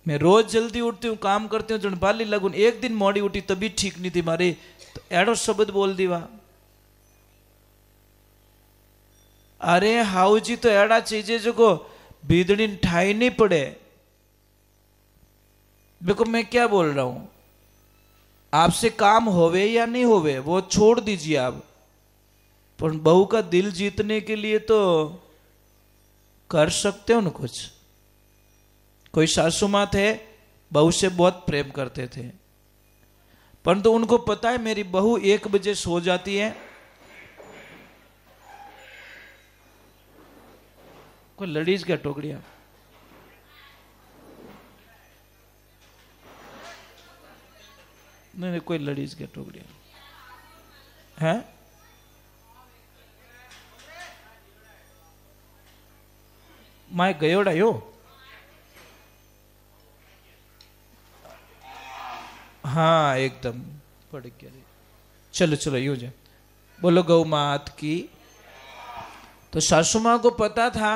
मैं रोज जल्दी उठती हूँ, काम करती हूँ, जन बाली लगू। एक दिन मोड़ी उठी तभी ठीक नहीं थी मारी, तो एडो शब्द बोल दीवा। अरे हाउ जी तो एड़ा चीजें जो को बीदड़ी ठाई नहीं पड़े। देखो मैं क्या बोल रहा हूं, आपसे काम होवे या नहीं होवे वो छोड़ दीजिए आप, पर बहू का दिल जीतने के लिए तो कर सकते हो ना कुछ। कोई सासू माँ थे, बहू से बहुत प्रेम करते थे, परंतु उनको पता है मेरी बहू 1 बजे सो जाती है। कोई लड़ीज क्या टोकरिया, नहीं कोई लड़ीज क्या टोकरिया है। मैं गयोड़ा यो, हाँ एकदम पड़ गया। चलो चलो यूं जाए, बोलो गौ मात की। तो सासू माँ को पता था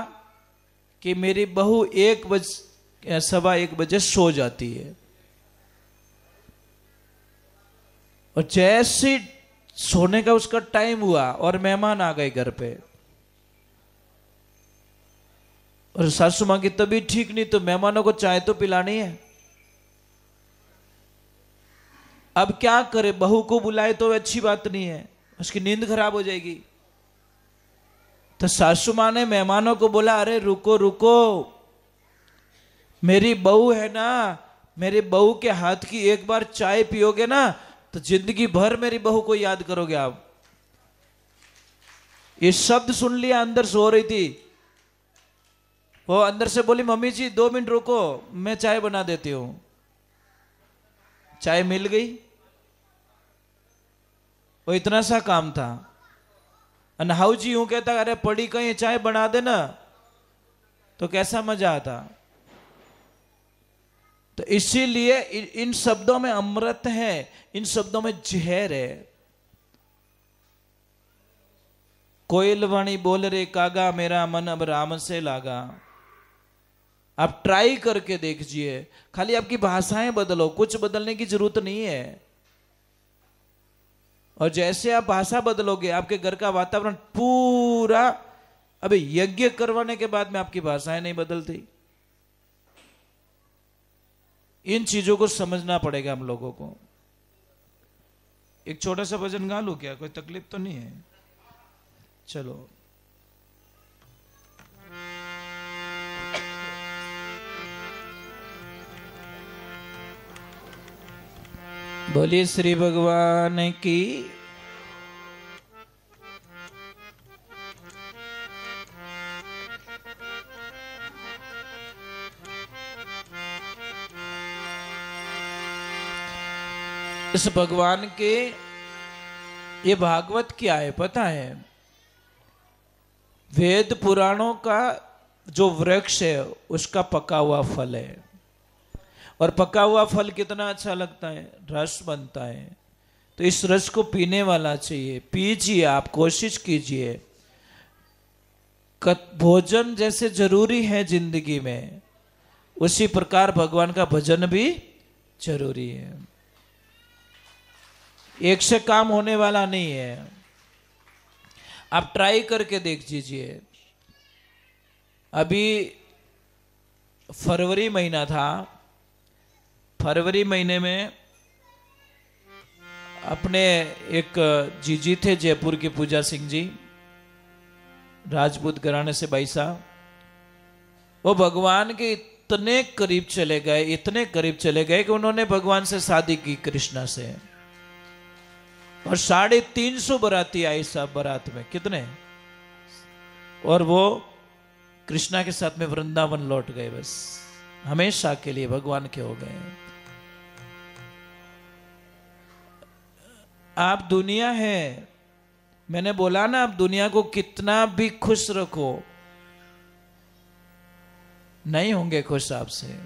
कि मेरी बहू 1 बजे 1:15 बजे सो जाती है, और जैसे सोने का उसका टाइम हुआ और मेहमान आ गए घर पे, और सासू माँ की तबीयत ठीक नहीं, तो मेहमानों को चाय तो पिलानी है। अब क्या करे, बहू को बुलाए तो अच्छी बात नहीं है, उसकी नींद खराब हो जाएगी। तो सासू माँ ने मेहमानों को बोला, अरे रुको रुको, मेरी बहू है ना, मेरी बहू के हाथ की एक बार चाय पियोगे ना तो जिंदगी भर मेरी बहू को याद करोगे आप। ये शब्द सुन लिया, अंदर सो रही थी वो, अंदर से बोली, मम्मी जी 2 मिनट रुको, मैं चाय बना देती हूं। चाय मिल गई, वो इतना सा काम था। हाउ जी यूं कहता, अरे पड़ी कहीं चाय बना देना, तो कैसा मजा आता। तो इसीलिए इन शब्दों में अमृत है, इन शब्दों में जहर है। कोयल वाणी बोल रे कागा, मेरा मन अब राम से लागा। आप ट्राई करके देखिए, खाली आपकी भाषाएं बदलो, कुछ बदलने की जरूरत नहीं है। और जैसे आप भाषा बदलोगे, आपके घर का वातावरण पूरा, अबे यज्ञ करवाने के बाद में आपकी भाषाएं नहीं बदलती। इन चीजों को समझना पड़ेगा हम लोगों को। एक छोटा सा भजन गा लूं क्या, कोई तकलीफ तो नहीं है? चलो। बोलिए श्री भगवान की। इस भगवान के, ये भागवत क्या है पता है? वेद पुराणों का जो वृक्ष है उसका पका हुआ फल है। और पका हुआ फल कितना अच्छा लगता है, रस बनता है। तो इस रस को पीने वाला चाहिए, पीजिए, आप कोशिश कीजिए। भोजन जैसे जरूरी है जिंदगी में, उसी प्रकार भगवान का भजन भी जरूरी है। एक से काम होने वाला नहीं है। आप ट्राई करके देख लीजिए। अभी फरवरी महीना था, फरवरी महीने में अपने एक जीजी थे जयपुर के, पूजा सिंह जी, राजपूत घराने से भाई साहब, वो भगवान के इतने करीब चले गए, इतने करीब चले गए कि उन्होंने भगवान से शादी की, कृष्णा से। और 350 बराती आई सब बारात में, कितने, और वो कृष्णा के साथ में वृंदावन लौट गए, बस हमेशा के लिए भगवान के हो गए। आप दुनिया है, मैंने बोला ना, आप दुनिया को कितना भी खुश रखो, नहीं होंगे खुश आपसे।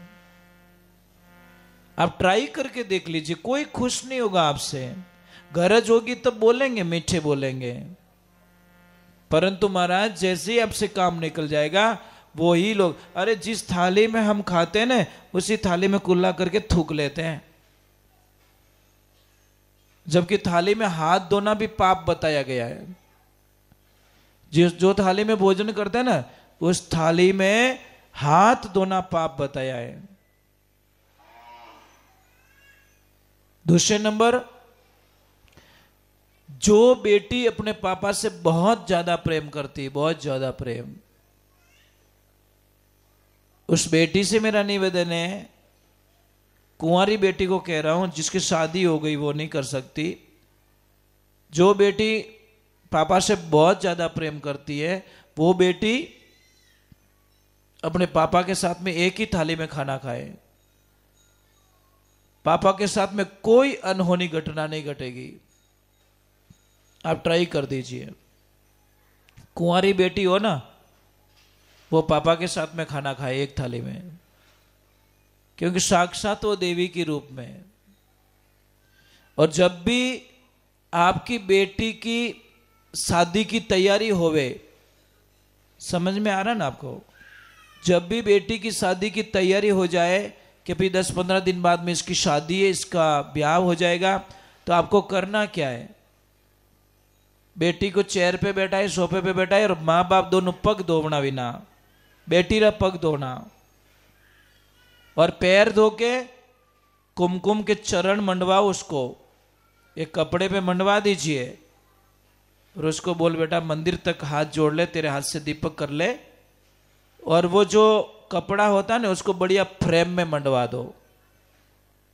आप ट्राई करके देख लीजिए, कोई खुश नहीं होगा आपसे। गरज होगी तब बोलेंगे, मीठे बोलेंगे, परंतु महाराज जैसे ही आपसे काम निकल जाएगा, वो ही लोग, अरे जिस थाली में हम खाते हैं ना, उसी थाली में कुल्ला करके थूक लेते हैं। जबकि थाली में हाथ धोना भी पाप बताया गया है। जो थाली में भोजन करते हैं ना, उस थाली में हाथ धोना पाप बताया है। दूसरे नंबर, जो बेटी अपने पापा से बहुत ज्यादा प्रेम करती, बहुत ज्यादा प्रेम, उस बेटी से मेरा निवेदन है, कुंवारी बेटी को कह रहा हूं, जिसकी शादी हो गई वो नहीं कर सकती। जो बेटी पापा से बहुत ज्यादा प्रेम करती है वो बेटी अपने पापा के साथ में एक ही थाली में खाना खाए, पापा के साथ में कोई अनहोनी घटना नहीं घटेगी। आप ट्राई कर दीजिए। कुंवारी बेटी हो ना, वो पापा के साथ में खाना खाए एक थाली में, क्योंकि साक्षात वो देवी के रूप में। और जब भी आपकी बेटी की शादी की तैयारी होवे, समझ में आ रहा ना आपको, जब भी बेटी की शादी की तैयारी हो जाए कि भाई 10-15 दिन बाद में इसकी शादी है, इसका ब्याह हो जाएगा, तो आपको करना क्या है? बेटी को चेयर पे बैठाए, सोफे पे बैठाए और माँ बाप दोनों पग धोना बिना, बेटी रा पग धोना और पैर धो के कुमकुम के चरण मंडवाओ, उसको एक कपड़े पे मंडवा दीजिए और उसको बोल बेटा मंदिर तक हाथ जोड़ ले, तेरे हाथ से दीपक कर ले, और वो जो कपड़ा होता है ना उसको बढ़िया फ्रेम में मंडवा दो,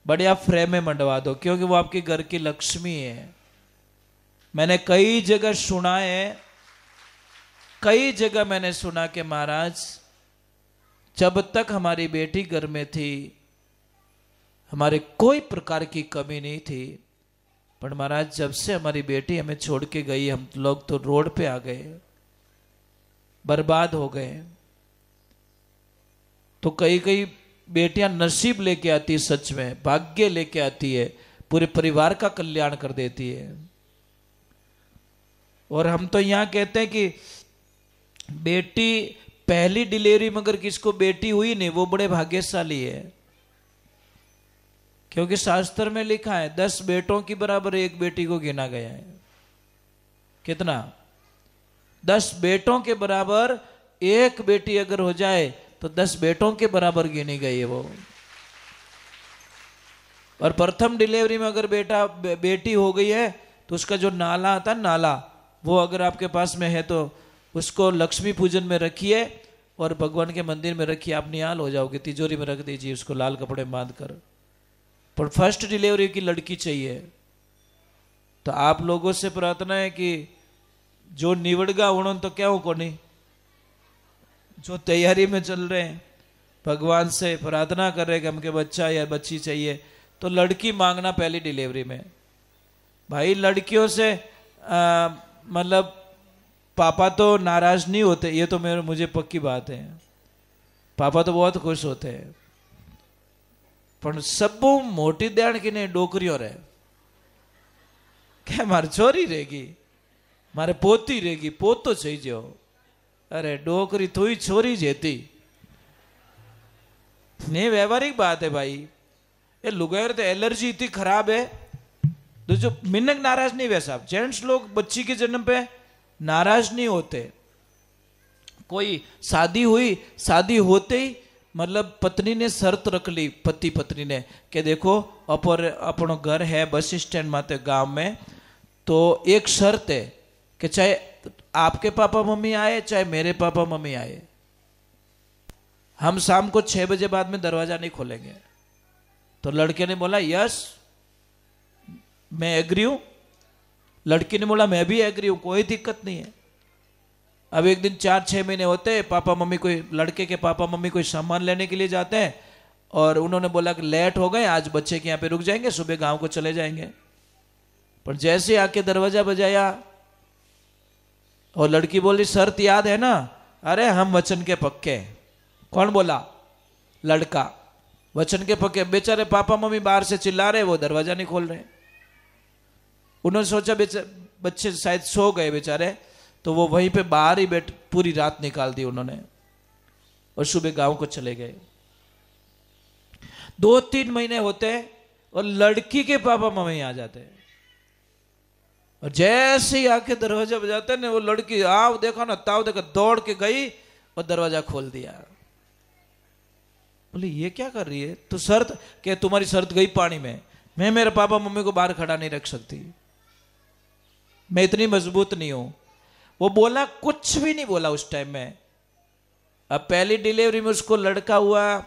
बढ़िया फ्रेम में मंडवा दो, क्योंकि वो आपके घर की लक्ष्मी है। मैंने कई जगह सुना है, कई जगह मैंने सुना कि महाराज जब तक हमारी बेटी घर में थी हमारे कोई प्रकार की कमी नहीं थी, पर महाराज जब से हमारी बेटी हमें छोड़ के गई हम लोग तो रोड पे आ गए, बर्बाद हो गए। तो कई कई बेटियां नसीब लेके आती है, सच में भाग्य लेके आती है, पूरे परिवार का कल्याण कर देती है। और हम तो यहां कहते हैं कि बेटी पहली डिलीवरी में अगर किसको बेटी हुई नहीं वो बड़े भाग्यशाली है, क्योंकि शास्त्र में लिखा है 10 बेटों की बराबर एक बेटी को गिना गया है। कितना? 10 बेटों के बराबर एक बेटी अगर हो जाए तो 10 बेटों के बराबर गिनी गई है वो। और प्रथम डिलीवरी में अगर बेटी हो गई है तो उसका जो नाला आता है, नाला, वो अगर आपके पास में है तो उसको लक्ष्मी पूजन में रखिए और भगवान के मंदिर में रखिए, आप निहाल हो जाओगे। तिजोरी में रख दीजिए उसको लाल कपड़े बांध कर। पर फर्स्ट डिलीवरी की लड़की चाहिए। तो आप लोगों से प्रार्थना है कि जो निवड़गा उन्होंने तो क्या हो को नहीं, जो तैयारी में चल रहे हैं भगवान से प्रार्थना कर रहे हैं कि हमके बच्चा या बच्ची चाहिए, तो लड़की मांगना पहली डिलीवरी में। भाई लड़कियों से मतलब पापा तो नाराज नहीं होते, ये तो मुझे पक्की बात है, पापा तो बहुत खुश होते हैं, पर सब मोटी ध्यान की नहीं डोकरियों रहे क्या मारे छोरी रहेगी, मारे पोती रहेगी, पोत तो चाहिए जो, अरे डोकरी तो ही छोरी जेती नहीं। व्यवहारिक बात है भाई, ये लुगायर तो एलर्जी इतनी खराब है। तो जो मिन्नक नाराज नहीं हुए साहब, जेंट्स लोग बच्ची के जन्म पे नाराज नहीं होते। कोई शादी हुई, शादी होते ही मतलब पत्नी ने शर्त रख ली, पति पत्नी ने, कि देखो अपनो घर है बस स्टैंड माते गांव में, तो एक शर्त है कि चाहे आपके पापा मम्मी आए चाहे मेरे पापा मम्मी आए, हम शाम को 6 बजे बाद में दरवाजा नहीं खोलेंगे। तो लड़के ने बोला यस मैं एग्री हूं, लड़की ने बोला मैं भी एग्री हूं, कोई दिक्कत नहीं है। अब एक दिन 4-6 महीने होते हैं, पापा मम्मी कोई, लड़के के पापा मम्मी कोई सामान लेने के लिए जाते हैं और उन्होंने बोला कि लेट हो गए आज बच्चे के यहाँ पे रुक जाएंगे, सुबह गांव को चले जाएंगे। पर जैसे आके दरवाजा बजाया और लड़की बोली शर्त याद है ना, अरे हम वचन के पक्के। कौन बोला? लड़का। वचन के पक्के। बेचारे पापा मम्मी बाहर से चिल्ला रहे, वो दरवाजा नहीं खोल रहे। उन्होंने सोचा बच्चे शायद सो गए बेचारे, तो वो वहीं पे बाहर ही बैठ पूरी रात निकाल दी उन्होंने और सुबह गांव को चले गए। 2-3 महीने होते और लड़की के पापा मम्मी आ जाते हैं और जैसे ही आके दरवाजा बजाते हैं वो लड़की आओ देखो ना ताओ देखो, दौड़ के गई और दरवाजा खोल दिया। बोले ये क्या कर रही है? तो शर्त कि तुम्हारी शर्त गई पानी में, मैं मेरे पापा मम्मी को बाहर खड़ा नहीं रख सकती, मैं इतनी मजबूत नहीं हूं। वो बोला, कुछ भी नहीं बोला उस टाइम में, अब पहली डिलीवरी में उसको लड़का हुआ,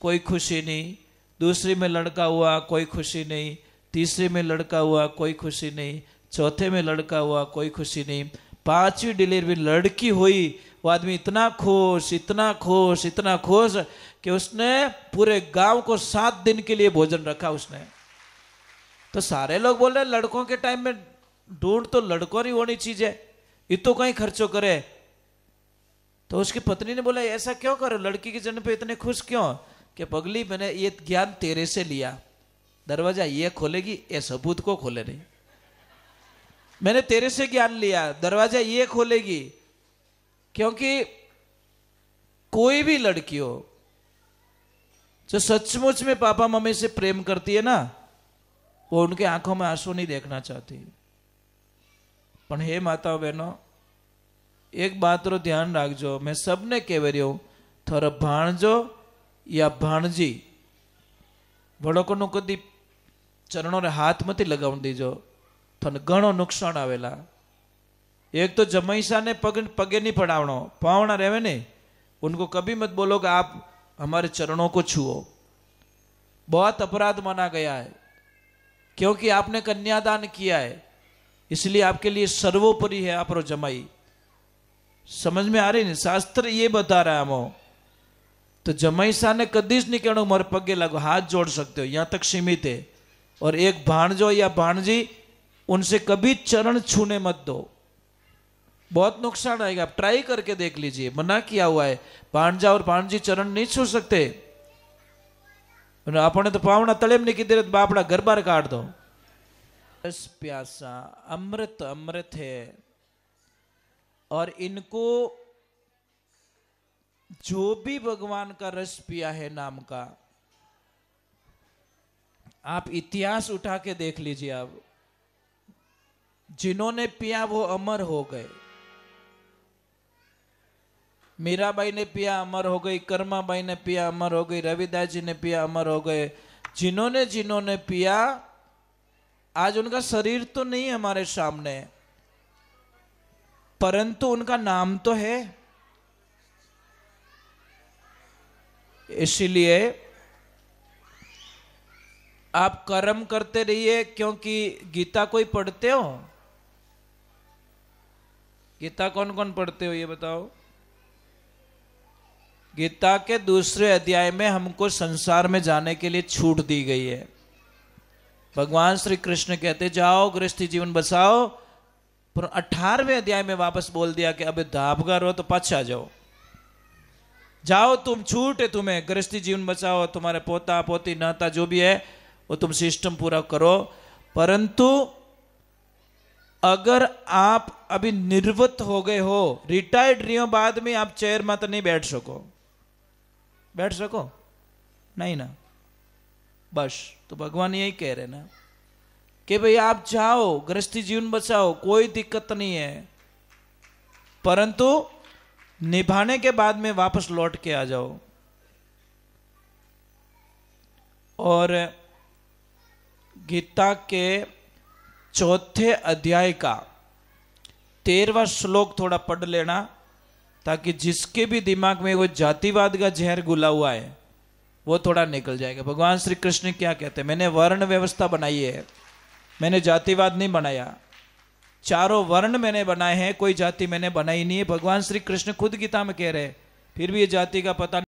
कोई खुशी नहीं। दूसरी में लड़का हुआ, कोई खुशी नहीं। तीसरी में लड़का हुआ, कोई खुशी नहीं। चौथे में लड़का हुआ, कोई खुशी नहीं। पांचवी डिलीवरी लड़की हुई, वो आदमी इतना खुश, इतना खुश, इतना खुश कि उसने पूरे गांव को 7 दिन के लिए भोजन रखा उसने। तो सारे लोग बोल रहे लड़कों के टाइम में ढूंढ तो लड़कों ही होनी चीज है, ये तो कहीं खर्चो करे। तो उसकी पत्नी ने बोला ऐसा क्यों करो, लड़की के जन्म पे इतने खुश क्यों? कि पगली मैंने ये ज्ञान तेरे से लिया, दरवाजा ये खोलेगी, ये सबूत को खोले नहीं। मैंने तेरे से ज्ञान लिया, दरवाजा ये खोलेगी। क्योंकि कोई भी लड़की हो जो सचमुच में पापा मम्मी से प्रेम करती है ना, वो उनके आंखों में आंसू नहीं देखना चाहती। पण हे माताओं बहनों, एक बात रो ध्यान रखजो, मैं सबने कह रही हूं, थारो भाणजो या भाणजी वड़ोको नु कदी चरणों रे हाथ मत लगावन दीजो, थने घणो नुकसान आवेला। एक तो जमैसा ने पगे नहीं पड़ावनो, पावना रहे ने, उनको कभी मत बोलो कि आप हमारे चरणों को छुओ। बहुत अपराध माना गया है, क्योंकि आपने कन्यादान किया है, इसलिए आपके लिए सर्वोपरि है आप रो जमाई। समझ में आ रही नहीं? शास्त्र ये बता रहा है हमो। तो जमैसा ने कदीज नहीं कहना मारे पगे लगो, हाथ जोड़ सकते हो, यहां तक सीमित है। और एक भाणजो या भाणजी, उनसे कभी चरण छूने मत दो, बहुत नुकसान आएगा। आप ट्राई करके देख लीजिए, मना किया हुआ है। भाणजा और भाणजी चरण नहीं छू सकते। आपने तो पावना तलेम नहीं की बापड़ा घर बार काट दो। रस प्यासा अमृत अमृत है, और इनको जो भी भगवान का रस पिया है नाम का, आप इतिहास उठा के देख लीजिए। आप जिन्होंने पिया वो अमर हो गए। मीराबाई ने पिया अमर हो गई, कर्माबाई ने पिया अमर हो गई, रविदास जी ने पिया अमर हो गए। जिन्होंने जिन्होंने पिया, आज उनका शरीर तो नहीं है हमारे सामने, परंतु उनका नाम तो है। इसलिए आप कर्म करते रहिए। क्योंकि गीता कोई पढ़ते हो? गीता कौन कौन पढ़ते हो ये बताओ? गीता के दूसरे अध्याय में हमको संसार में जाने के लिए छूट दी गई है। भगवान श्री कृष्ण कहते जाओ गृहस्थी जीवन बसाओ, पर 18वें अध्याय में वापस बोल दिया कि अब धापगार हो तो पाछा जाओ, जाओ तुम, छूट है तुम्हें, गृहस्थी जीवन बचाओ, तुम्हारे पोता पोती नाता जो भी है वो तुम सिस्टम पूरा करो। परंतु अगर आप अभी निर्वृत्त हो गए हो, रिटायर्ड रही हो, बाद में आप चेयर में तो नहीं बैठ सको, बैठ सको नहीं ना, बस। तो भगवान यही कह रहे ना कि भाई आप जाओ गृहस्थी जीवन बचाओ, कोई दिक्कत नहीं है, परंतु निभाने के बाद में वापस लौट के आ जाओ। और गीता के 4थे अध्याय का 13वां श्लोक थोड़ा पढ़ लेना, ताकि जिसके भी दिमाग में वो जातिवाद का जहर घुला हुआ है वो थोड़ा निकल जाएगा। भगवान श्री कृष्ण क्या कहते हैं? मैंने वर्ण व्यवस्था बनाई है, मैंने जातिवाद नहीं बनाया। चारों वर्ण मैंने बनाए हैं, कोई जाति मैंने बनाई नहीं है। भगवान श्री कृष्ण खुद गीता में कह रहे हैं, फिर भी ये जाति का पता